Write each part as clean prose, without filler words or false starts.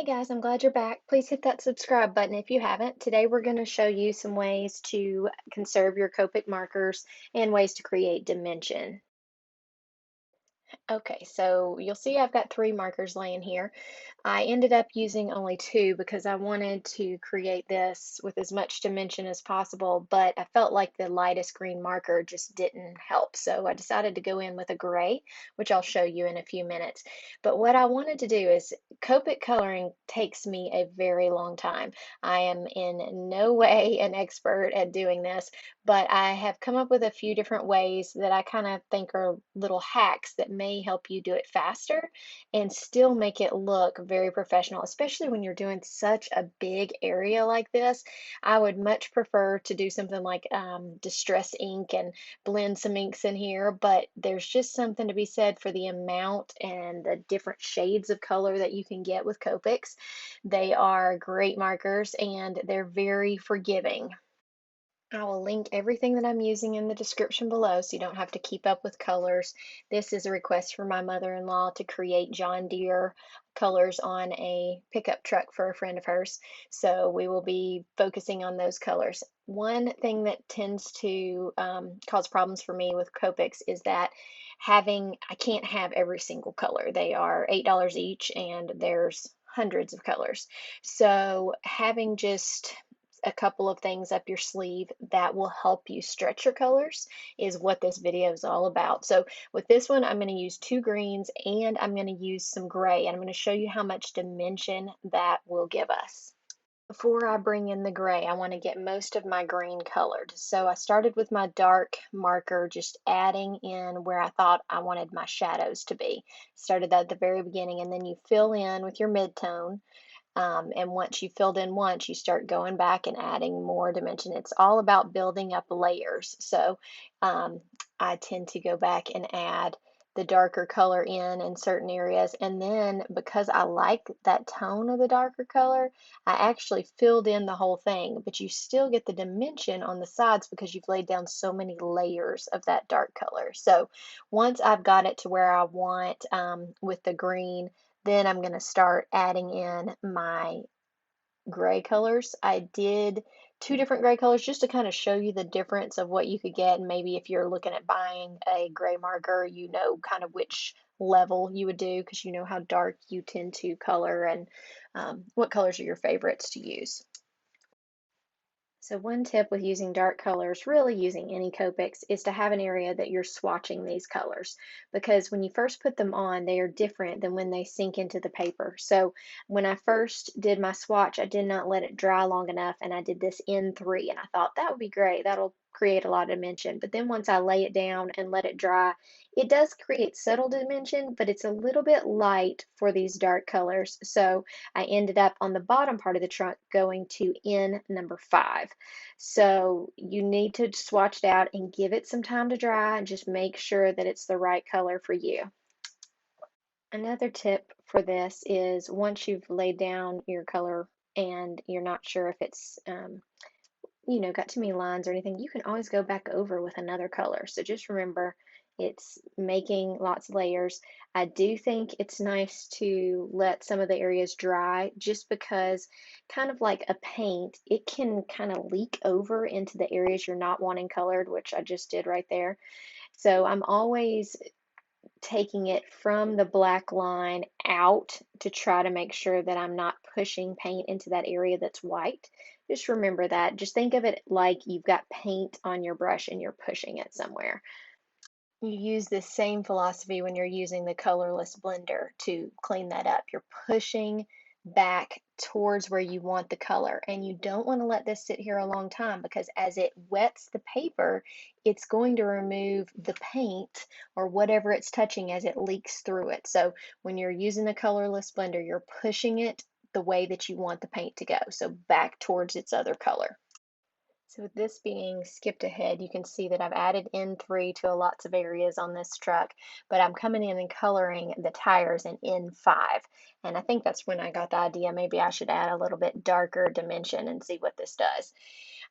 guys, I'm glad you're back. Please hit that subscribe button if you haven't. Today we're going to show you some ways to conserve your Copic markers and ways to create dimension. Okay, so you'll see I've got three markers laying here. I ended up using only two because I wanted to create this with as much dimension as possible, but I felt like the lightest green marker just didn't help. So I decided to go in with a gray, which I'll show you in a few minutes. But what I wanted to do is Copic coloring takes me a very long time. I am in no way an expert at doing this, but I have come up with a few different ways that I kind of think are little hacks that may help you do it faster and still make it look very professional, especially when you're doing such a big area like this. I would much prefer to do something like distress ink and blend some inks in here, but there's just something to be said for the amount and the different shades of color that you can get with Copics. They are great markers and they're very forgiving. I will link everything that I'm using in the description below so you don't have to keep up with colors. This is a request from my mother-in-law to create John Deere colors on a pickup truck for a friend of hers. So we will be focusing on those colors. One thing that tends to cause problems for me with Copics is that I can't have every single color. They are $8 each and there's hundreds of colors. So having just a couple of things up your sleeve that will help you stretch your colors is what this video is all about. So with this one, I'm going to use two greens and I'm going to use some gray, and I'm going to show you how much dimension that will give us. Before I bring in the gray, I want to get most of my green colored. So I started with my dark marker, just adding in where I thought I wanted my shadows to be. Started that at the very beginning, and then you fill in with your midtone. And once you filled in once, you start going back and adding more dimension. It's all about building up layers. So I tend to go back and add the darker color in certain areas. And then because I like that tone of the darker color, I actually filled in the whole thing, but you still get the dimension on the sides because you've laid down so many layers of that dark color. So once I've got it to where I want with the green, then I'm going to start adding in my gray colors. I did two different gray colors just to kind of show you the difference of what you could get. And maybe if you're looking at buying a gray marker, you know kind of which level you would do because you know how dark you tend to color and what colors are your favorites to use. So one tip with using dark colors, really using any Copics, is to have an area that you're swatching these colors, because when you first put them on, they are different than when they sink into the paper. So when I first did my swatch, I did not let it dry long enough, and I did this N3, and I thought that would be great. That'll create a lot of dimension. But then once I lay it down and let it dry, it does create subtle dimension, but it's a little bit light for these dark colors. So I ended up on the bottom part of the trunk going to N number 5. So you need to swatch it out and give it some time to dry and just make sure that it's the right color for you. Another tip for this is once you've laid down your color and you're not sure if it's got too many lines or anything, you can always go back over with another color. So just remember, it's making lots of layers. I do think it's nice to let some of the areas dry just because, kind of like a paint, it can kind of leak over into the areas you're not wanting colored, which I just did right there. So I'm always taking it from the black line out to try to make sure that I'm not pushing paint into that area that's white. Just remember that. Just think of it like you've got paint on your brush and you're pushing it somewhere. You use this same philosophy when you're using the colorless blender to clean that up. You're pushing back towards where you want the color, and you don't want to let this sit here a long time because as it wets the paper, it's going to remove the paint or whatever it's touching as it leaks through it. So when you're using the colorless blender, you're pushing it the way that you want the paint to go, so back towards its other color. So with this being skipped ahead, you can see that I've added N3 to lots of areas on this truck, but I'm coming in and coloring the tires in N5. And I think that's when I got the idea maybe I should add a little bit darker dimension and see what this does.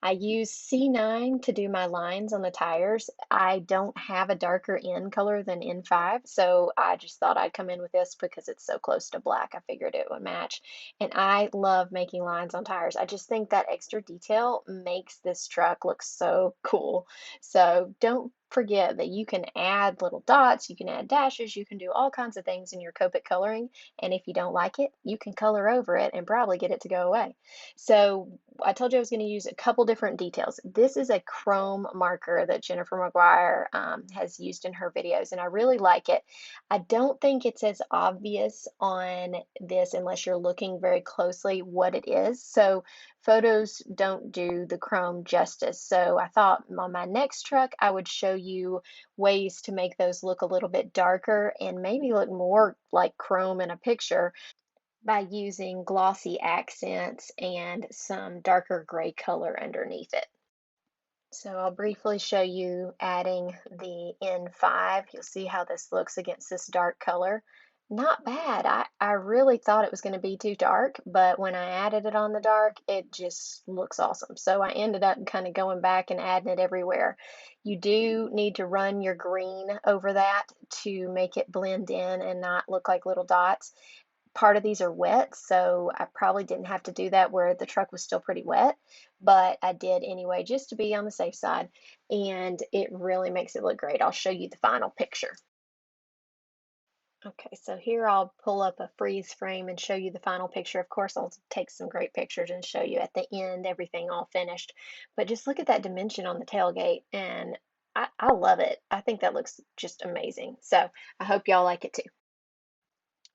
I use C9 to do my lines on the tires. I don't have a darker N color than N5, so I just thought I'd come in with this because it's so close to black. I figured it would match. And I love making lines on tires. I just think that extra detail makes this truck look so cool. So don't forget that you can add little dots, you can add dashes, you can do all kinds of things in your Copic coloring. And if you don't like it, you can color over it and probably get it to go away. So I told you I was going to use a couple different details. This is a chrome marker that Jennifer McGuire has used in her videos, and I really like it. I don't think it's as obvious on this unless you're looking very closely what it is. So photos don't do the chrome justice. So I thought on my next truck, I would show you ways to make those look a little bit darker and maybe look more like chrome in a picture by using glossy accents and some darker gray color underneath it. So I'll briefly show you adding the N5. You'll see how this looks against this dark color. Not bad. I really thought it was going to be too dark, but when I added it on the dark, it just looks awesome. So I ended up kind of going back and adding it everywhere. You do need to run your green over that to make it blend in and not look like little dots. Part of these are wet, so I probably didn't have to do that where the truck was still pretty wet, but I did anyway just to be on the safe side, and it really makes it look great. I'll show you the final picture. Okay, so here I'll pull up a freeze frame and show you the final picture. Of course, I'll take some great pictures and show you at the end everything all finished, but just look at that dimension on the tailgate, and I love it. I think that looks just amazing. So I hope y'all like it too.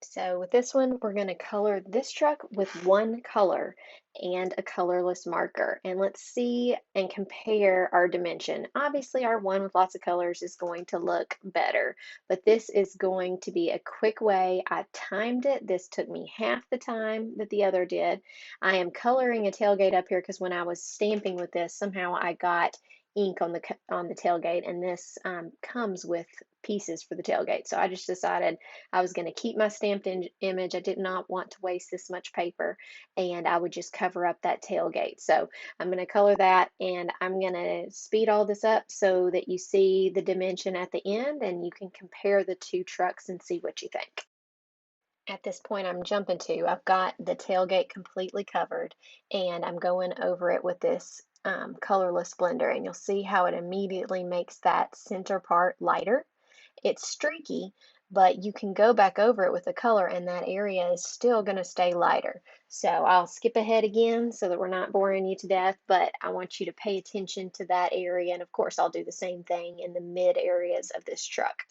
So with this one, we're going to color this truck with one color and a colorless marker. And let's see and compare our dimension. Obviously, our one with lots of colors is going to look better, but this is going to be a quick way. I timed it. This took me half the time that the other did. I am coloring a tailgate up here because when I was stamping with this, somehow I got ink on the tailgate, and this comes with pieces for the tailgate. So I just decided I was going to keep my stamped image. I did not want to waste this much paper, and I would just cover up that tailgate. So I'm going to color that, and I'm going to speed all this up so that you see the dimension at the end, and you can compare the two trucks and see what you think. At this point, I'm jumping to, I've got the tailgate completely covered, and I'm going over it with this colorless blender, and you'll see how it immediately makes that center part lighter. It's streaky, but you can go back over it with the color and that area is still going to stay lighter. So I'll skip ahead again so that we're not boring you to death, but I want you to pay attention to that area. And of course, I'll do the same thing in the mid areas of this truck.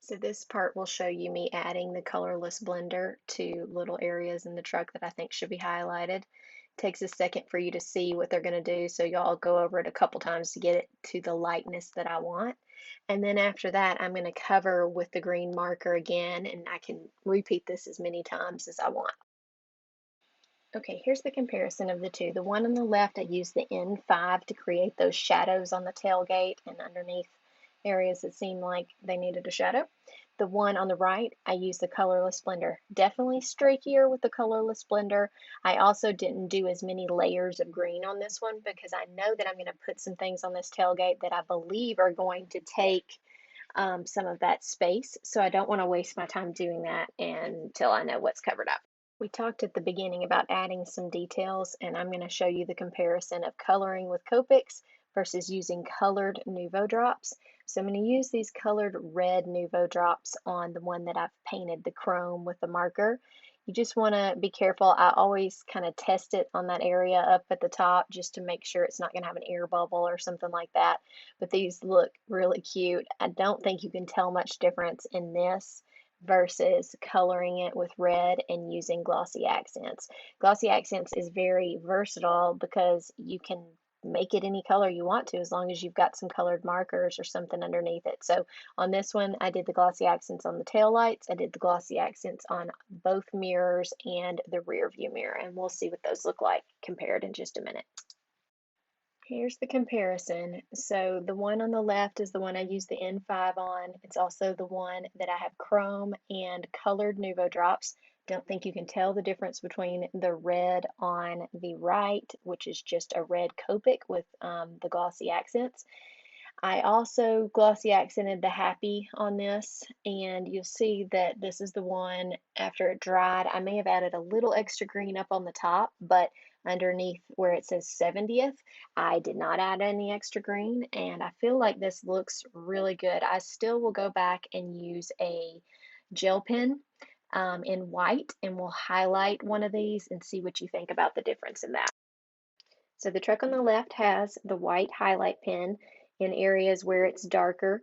So this part will show you me adding the colorless blender to little areas in the truck that I think should be highlighted. Takes a second for you to see what they're going to do, so y'all go over it a couple times to get it to the lightness that I want. And then after that, I'm going to cover with the green marker again, and I can repeat this as many times as I want. Okay, here's the comparison of the two. The one on the left, I used the N5 to create those shadows on the tailgate and underneath areas that seemed like they needed a shadow. The one on the right, I used the colorless blender. Definitely streakier with the colorless blender. I also didn't do as many layers of green on this one because I know that I'm going to put some things on this tailgate that I believe are going to take some of that space. So I don't want to waste my time doing that until I know what's covered up. We talked at the beginning about adding some details, and I'm going to show you the comparison of coloring with Copics versus using colored Nuvo drops. So I'm going to use these colored red Nuvo drops on the one that I've painted the chrome with the marker. You just want to be careful. I always kind of test it on that area up at the top just to make sure it's not going to have an air bubble or something like that. But these look really cute. I don't think you can tell much difference in this versus coloring it with red and using glossy accents. Glossy accents is very versatile because you can make it any color you want to as long as you've got some colored markers or something underneath it. So on this one, I did the glossy accents on the tail lights. I did the glossy accents on both mirrors and the rear view mirror, and we'll see what those look like compared in just a minute. Here's the comparison. So the one on the left is the one I used the N5 on. It's also the one that I have chrome and colored Nuvo drops Don't think you can tell the difference between the red on the right, which is just a red Copic with the glossy accents. I also glossy accented the happy on this, and you'll see that this is the one after it dried. I may have added a little extra green up on the top, but underneath where it says 70th, I did not add any extra green, and I feel like this looks really good. I still will go back and use a gel pen in white, and we'll highlight one of these and see what you think about the difference in that. So the truck on the left has the white highlight pen in areas where it's darker,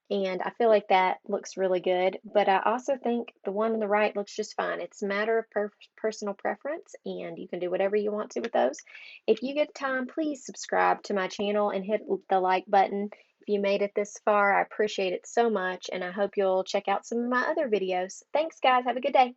and I feel like that looks really good, but I also think the one on the right looks just fine. It's a matter of personal preference, and you can do whatever you want to with those. If you get time, please subscribe to my channel and hit the like button. If you made it this far, I appreciate it so much, and I hope you'll check out some of my other videos. Thanks, guys. Have a good day.